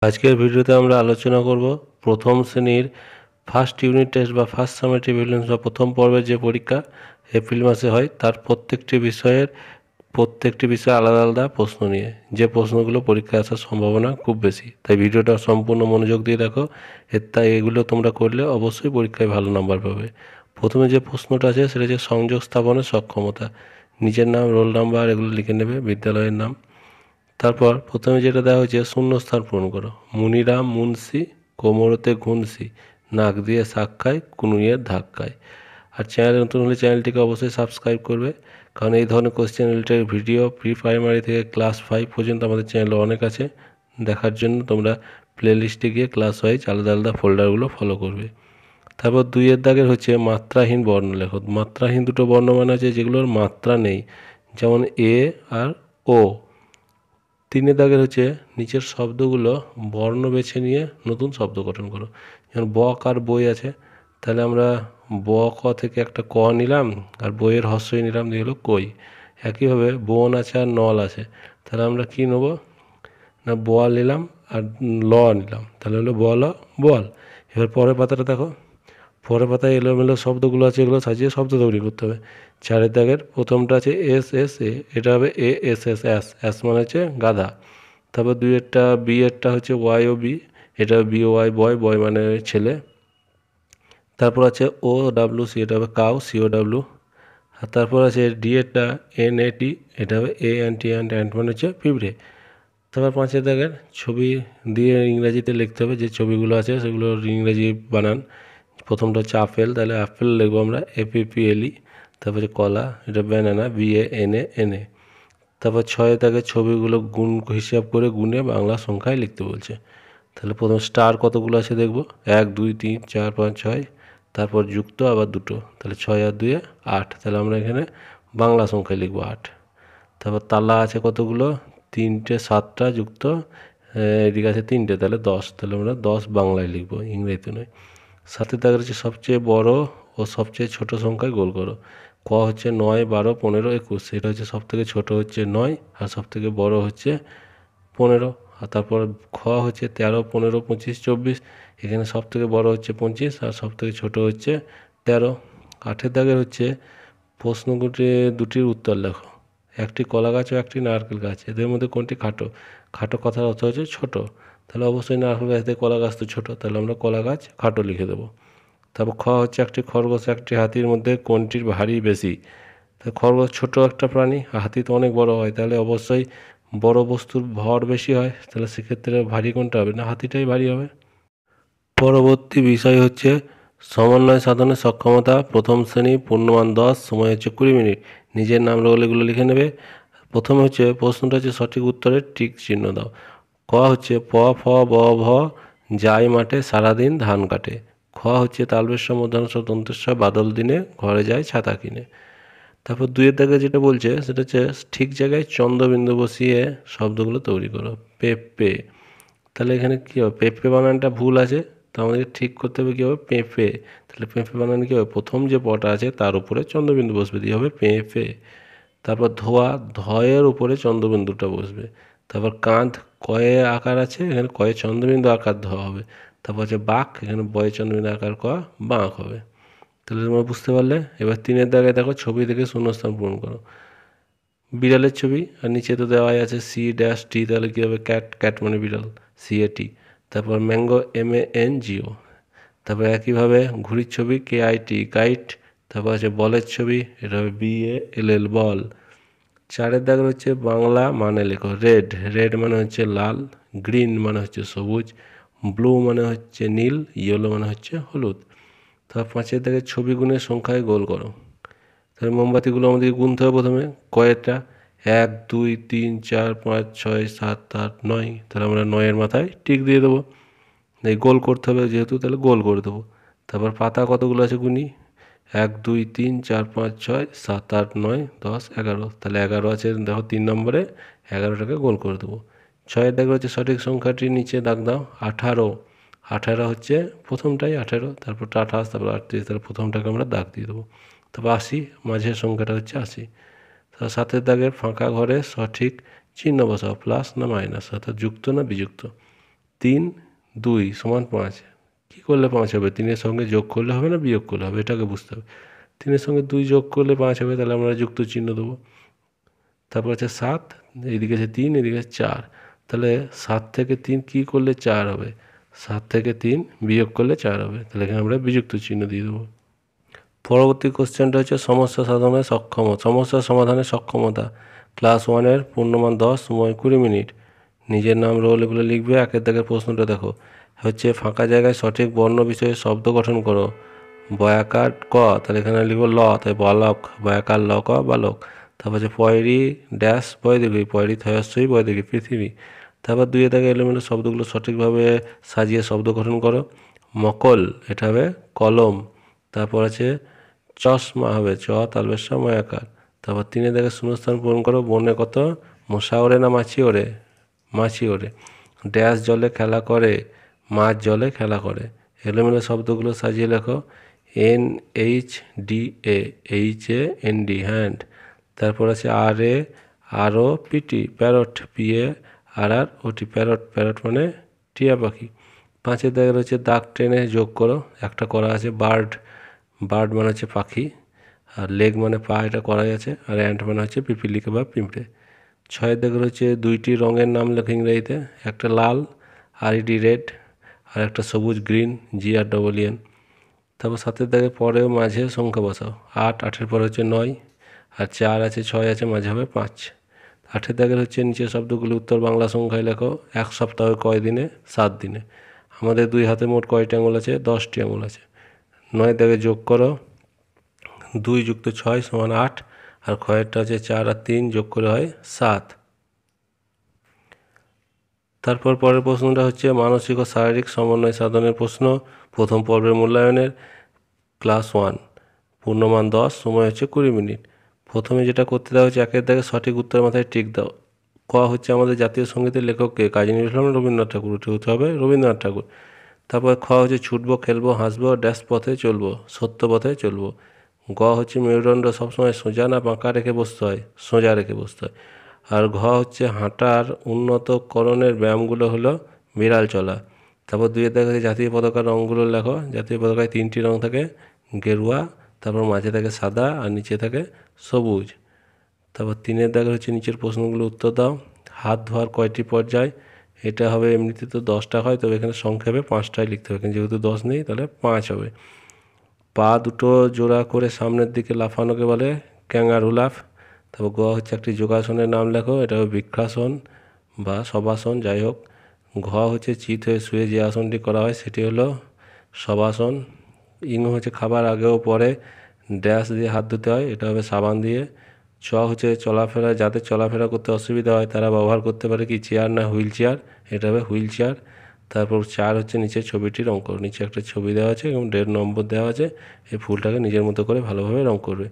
আজকের ভিডিওতে আমরা আলোচনা করব প্রথম শ্রেণীর ফার্স্ট ইউনিট টেস্ট বা ফার্স্ট সামেটিভ প্রিলিমস বা প্রথম পর্বের যে পরীক্ষা এপ্রিল মাসে হয় তার প্রত্যেকটি বিষয়ে আলাদা আলাদা প্রশ্ন নিয়ে, যে প্রশ্নগুলো পরীক্ষায় আসার সম্ভাবনা খুব বেশি। তাই ভিডিওটা সম্পূর্ণ মনোযোগ দিয়ে দেখো। তাই এগুলো তোমরা করলে অবশ্যই পরীক্ষায় ভালো নাম্বার পাবে। প্রথমে যে প্রশ্নটা আছে সেটা হচ্ছে সংযোগ স্থাপনের সক্ষমতা। নিজের নাম, রোল নাম্বার এগুলো লিখে নেবে, বিদ্যালয়ের নাম। তারপর প্রথমে যেটা দেওয়া হয়েছে শূন্যস্থান পূরণ করো। মুনিরাম মুন্সি, কোমরতে ঘুনসি, নাক দিয়ে শাক খায়, কুনুইয়ের ধাক খায়। আর চ্যানেলে নতুন হলে চ্যানেলটিকে অবশ্যই সাবস্ক্রাইব করবে, কারণ এই ধরনের question related video pre primary থেকে ক্লাস 5 পর্যন্ত আমাদের চ্যানেলে অনেক আছে। দেখার জন্য তোমরা প্লে লিস্টে গিয়ে ক্লাস ওয়াইজ আলাদা আলাদা ফোল্ডারগুলো ফলো করবে। তারপর 2 দাগের হচ্ছে মাত্রাহীন বর্ণ লেখো। মাত্রাহীন দুটো বর্ণ মানে আছে যেগুলোর মাত্রা নেই, যেমন এ আর ও। 3 দাগের হচ্ছে নিচের শব্দগুলো বর্ণ বেছে নিয়ে নতুন শব্দ গঠন করো। যেমন বক আর বই আছে, তাহলে আমরা ব ক থেকে একটা ক নিলাম আর বইয়ের হস্যই নিলাম, দিয়ে হলো কই। একইভাবে বন আছে আর নল আছে, তাহলে আমরা কি নেব না বল নিলাম আর ল নিলাম, তাহলে হলো বল বল। এবার পরের পাতাটা দেখো, পরের পাতায় এলোমেলো শব্দগুলো আছে, এগুলো সাজিয়ে শব্দ তৈরি করতে হবে। 4 দাগের প্রথমটা আছে এস এস এ, এটা হবে A S S S, S মানে হচ্ছে গাধা। তারপর 2 বি এরটা হচ্ছে ওয়াই ও বি, এটা বি ও ওয়াই বয়, বয় মানে ছেলে। তারপর আছে ও ডাব্লিউ সি, এটা হবে কাউ, সি ও ডাব্লিউ। আর তারপর আছে ডি এরটা এন এ টি, এটা হবে এ এন টি, অ্যান্ট মানে হচ্ছে পিঁপড়ে। তারপর 5 দাগের ছবি দিয়ে ইংরাজিতে লিখতে হবে, যে ছবিগুলো আছে সেগুলোর ইংরাজি বানান। প্রথমটা হচ্ছে আপেল, তাহলে আপেল লিখবো আমরা APPLE। তারপরে কলা, এটা ব্যানানা, BANANA। তারপর 6 দাগের ছবিগুলো গুণ হিসাব করে গুণে বাংলা সংখ্যায় লিখতে বলছে। তাহলে প্রথম স্টার কতগুলো আছে দেখব, 1 2 3 4 5 6। তারপর যুক্ত আবার দুটো, তাহলে 6 আর 2 8, তাহলে আমরা এখানে বাংলা সংখ্যায় লিখব 8। তারপর তালা আছে কতগুলো, 3টে, 7টা যুক্ত এদিকে আছে 3টে, তাহলে 10, তাহলে আমরা 10 বাংলায় লিখবো, ইংরেজিতে নয়। 7 দাগের হচ্ছে সবচেয়ে বড় ও সবচেয়ে ছোট সংখ্যায় গোল করো। ক হচ্ছে 9 12 15 21, এটা হচ্ছে সব থেকে ছোট হচ্ছে 9 আর সব থেকে বড় হচ্ছে 15। আর তারপর খ হচ্ছে 13 15 25 24, এখানে সব থেকে বড় হচ্ছে 25 আর সব থেকে ছোট হচ্ছে 13। 8 দাগের হচ্ছে প্রশ্নগুলি দুটির উত্তর লেখো। একটি কলা গাছ ও একটি নারকেল গাছ, এদের মধ্যে কোনটি খাটো? খাটো কথার অর্থ হচ্ছে ছোট, তাহলে অবশ্যই নারকেল গাছ থেকে কলা গাছ তো ছোট, তাহলে আমরা কলা গাছ খাটো লিখে দেবো। তারপর খ হচ্ছে একটি খরগোশ একটি হাতির মধ্যে কোনটির ভারী বেশি? তাহলে খরগোশ ছোট একটা প্রাণী আর হাতি তো অনেক বড় হয়, তাহলে অবশ্যই বড় বস্তুর ভর বেশি হয়, তাহলে সেক্ষেত্রে ভারী কোনটা হবে? না হাতিটাই ভারী হবে। পরবর্তী বিষয় হচ্ছে সমন্বয় সাধনের সক্ষমতা। প্রথম শ্রেণী, পূর্ণমান 10, সময় হচ্ছে 20 মিনিট। নিজের নাম, রোল এগুলো লিখে নেবে। প্রথমে হচ্ছে প্রশ্নটা হচ্ছে সঠিক উত্তরের টিক চিহ্ন দাও। ক হচ্ছে প ফ ব ভ, যায় মাঠে সারাদিন ধান কাটে। খ হচ্ছে তালবেশ্ব মধ্যাহ্ন দন্তেশ্বর, বাদল দিনে ঘরে যায় ছাতা কিনে। তারপর 2 দাগে যেটা বলছে সেটা হচ্ছে ঠিক জায়গায় চন্দ্রবিন্দু বসিয়ে শব্দগুলো তৈরি করো। পেঁপে, তাহলে এখানে কী হবে? পেঁপে বানানটা ভুল আছে, তো আমাদেরকে ঠিক করতে হবে কী হবে? পেঁপে। তাহলে পেঁপে বানান কী হবে? প্রথম যে পটা আছে তার উপরে চন্দ্রবিন্দু বসবে, দিয়ে হবে পেঁপে। তারপর ধোয়া, ধয়ের উপরে চন্দ্রবিন্দুটা বসবে। তারপর কাঁধ, কয়ে আকার আছে, এখানে কয়ে চন্দ্রবিন্দু আকার ধোয়া হবে। তারপর হচ্ছে বাঁক, এখানে বয়ে চন্দ্রবিন্দু আকার ক বাঁক হবে। তাহলে তোমরা বুঝতে পারলে। এবার 3 দাগে দেখো ছবি থেকে শূন্যস্থান পূরণ করো। বিড়ালের ছবি আর নিচে তো দেওয়াই আছে C-T, তাহলে কী হবে? ক্যাট, ক্যাট মানে বিড়াল, CAT। তারপর ম্যাঙ্গো, MANGO। তারপর একইভাবে ঘুড়ির ছবি KIT, কাইট। তারপর আছে বলের ছবি, এটা হবে BALL, বল। 4 দাগের হচ্ছে বাংলা মানে লেখো। রেড, রেড মানে হচ্ছে লাল। গ্রিন মানে হচ্ছে সবুজ। ব্লু মানে হচ্ছে নীল। ইয়েলো মানে হচ্ছে হলুদ। তারপর 5 দাগের ছবি গুণের সংখ্যায় গোল করো। তাহলে মোমবাতিগুলো আমাদেরকে গুনতে হবে প্রথমে। কয়টা? 1 2 3 4 5 6 7 8 9, তাহলে আমরা 9-এর মাথায় টিক দিয়ে দেবো। এই গোল করতে হবে যেহেতু, তাহলে গোল করে দেবো। তারপর পাতা কতগুলো আছে গুনি। 1 2 3 4 5 6 7 8 9 10 11, তাহলে 11 আছে দেখো 3 নম্বরে, 11টাকে গোল করে দেবো। 6 দাগ হচ্ছে সঠিক সংখ্যাটির নিচে দাগ দাও। 18, 18 হচ্ছে প্রথমটাই 18, তারপর 28, তারপর 38, তাহলে প্রথমটাকে আমরা দাগ দিয়ে দেবো। তারপর 80, মাঝের সংখ্যাটা হচ্ছে 80। তাহলে 7 দাগের ফাঁকা ঘরে সঠিক চিহ্ন বসাও, প্লাস না মাইনাস, অর্থাৎ যুক্ত না বিযুক্ত। 3 2 সমান 5। কী করলে 5 হবে? 3-এর সঙ্গে যোগ করলে হবে না বিয়োগ করলে হবে? এটাকে বুঝতে হবে। 3-এর সঙ্গে 2 যোগ করলে 5 হবে, তাহলে আমরা যুক্ত চিহ্ন দেবো। তারপর আছে 7, এইদিকে আছে 3, এদিকে আছে 4। তাহলে 7 থেকে 3 কী করলে 4 হবে? 7 থেকে 3 বিয়োগ করলে 4 হবে, তাহলে এখানে আমরা বিযুক্ত চিহ্ন দিয়ে দেবো। পরবর্তী কোশ্চেনটা হচ্ছে সমস্যা সাধনের সমস্যা সমাধানের সক্ষমতা। ক্লাস 1-এর পূর্ণমান 10, সময় 20 মিনিট। নিজের নাম রোল এগুলো লিখবে। একের দাগের প্রশ্নটা দেখো, হচ্ছে ফাঁকা জায়গায় সঠিক বর্ণ বিষয়ে শব্দ গঠন করো। বয়াকার ক, তাহলে এখানে লিখবো ল, তাই বালক, বয়াকার ল ক বালক। তারপর হচ্ছে পয়রি ড্যাশ বয়দীর্ঘী, পয়রি থয়স্বই বয়দীর্ঘী পৃথিবী। তারপর 2 দাগে এলোমেলো শব্দগুলো সঠিকভাবে সাজিয়ে শব্দ গঠন করো। মকল, এটা হবে কলম। তারপর আছে চশমা হবে চ তালবেশ ময়াকার। তারপর 3 দাগে শূন্যস্থান পূরণ করো। বনে কত মশা ওড়ে না মাছি ওড়ে? মাছি ওড়ে। ড্যাশ জলে খেলা করে, মাছ জলে খেলা করে। এলোমেলো শব্দগুলো সাজিয়ে লেখো। NHDA, HAND hand. তারপর আছে RA আরও পিটি, প্যারট, PARROT প্যারট, প্যারট মানে টিয়া পাখি। 5 দাগে রয়েছে দাগ টেনে যোগ করো। একটা করা আছে বার্ড, বার্ড মানে হচ্ছে পাখি, আর লেগ মানে পা, এটা করাই আছে। আর অ্যান্ট মানে হচ্ছে পিপিলিকা বা পিঁপড়ে। 6 দাগে রয়েছে 2টি রঙের নাম লেখো ইংরেজিতে। একটা লাল RED রেড, আর একটা সবুজ গ্রিন GREEN। তারপর 7 দাগে পরেও মাঝে সংখ্যা বসাও। 8, 8-এর পরে হচ্ছে 9, আর 4 আছে, 6 আছে, মাঝে হবে 5। 8 দাগের হচ্ছে নিচের শব্দগুলো উত্তর বাংলা সংখ্যায় লেখো। 1 সপ্তাহে কয় দিনে? 7 দিনে। আমাদের 2 হাতে মোট কয়টি আঙুল আছে? 10টি আঙুল আছে। 9 দাগে যোগ করো। 2 যুক্ত 6 সমান 8, আর ক্ষয়েরটা আছে 4 আর 3 যোগ করে হয় 7। তারপর পরের প্রশ্নটা হচ্ছে মানসিক ও শারীরিক সমন্বয় সাধনের প্রশ্ন, প্রথম পর্বের মূল্যায়নের। ক্লাস 1, পূর্ণমান 10, সময় হচ্ছে 20 মিনিট। প্রথমে যেটা করতে দেওয়া হচ্ছে, 1 দাগে সঠিক উত্তরের মাথায় টিক দাও। ক হচ্ছে আমাদের জাতীয় সঙ্গীতের লেখককে? কাজী নজরুল ইসলাম, রবীন্দ্রনাথ ঠাকুর। উঠে হতে হবে রবীন্দ্রনাথ ঠাকুর। তারপর খ হচ্ছে ছুটবো, খেলবো, হাসবো, ড্যাশ পথে চলবো, সত্য পথে চলবো। গ হচ্ছে মেরুদণ্ড সবসময় সোজা না বাঁকা রেখে বসতে হয়? সোজা রেখে বসতে হয়। আর ঘ হচ্ছে হাঁটার উন্নতকরণের ব্যায়ামগুলো হলো বিড়াল চলা। তারপর 2 দেখা যাচ্ছে জাতীয় পতাকার রঙগুলো লেখো। জাতীয় পতাকায় 3টি রঙ থাকে, গেরুয়া, তারপর মাঝে থাকে সাদা, আর নিচে থাকে সবুজ। তারপর 3 দাগে হচ্ছে নিচের প্রশ্নগুলো উত্তর দাও। হাত ধোয়ার কয়টি পর্যায়? এটা হবে, এমনিতে তো 10টা হয়, তবে এখানে সংক্ষেপে 5টাই লিখতে হবে, কিন্তু যেহেতু 10 নেই তাহলে 5 হবে। পা দুটো জোড়া করে সামনের দিকে লাফানোকে বলে ক্যাঙ্গারু লাফ। তারপর গ হচ্ছে একটি যোগাসনের নাম লেখো। এটা হবে বৃক্ষাসন বা শবাসন, যাই হোক। ঘ হচ্ছে চিত হয়ে শুয়ে যে আসনটি করা হয় সেটি হলো শবাসন। ইং হচ্ছে খাবার আগে ও পরে ড্যাশ দিয়ে হাত ধুতে হয়, এটা হবে সাবান দিয়ে। চ হচ্ছে চলাফেরা, যাদের চলাফেরা করতে অসুবিধা হয় তারা ব্যবহার করতে পারে কি চেয়ার না হুইল চেয়ার? এটা হবে হুইল চেয়ার। তারপর 4 হচ্ছে নিচে ছবিটির রঙ করো। নিচে একটা ছবি দেওয়া আছে এবং 1.5 নম্বর দেওয়া আছে। এই ফুলটাকে নিজের মতো করে ভালোভাবে রঙ করবে।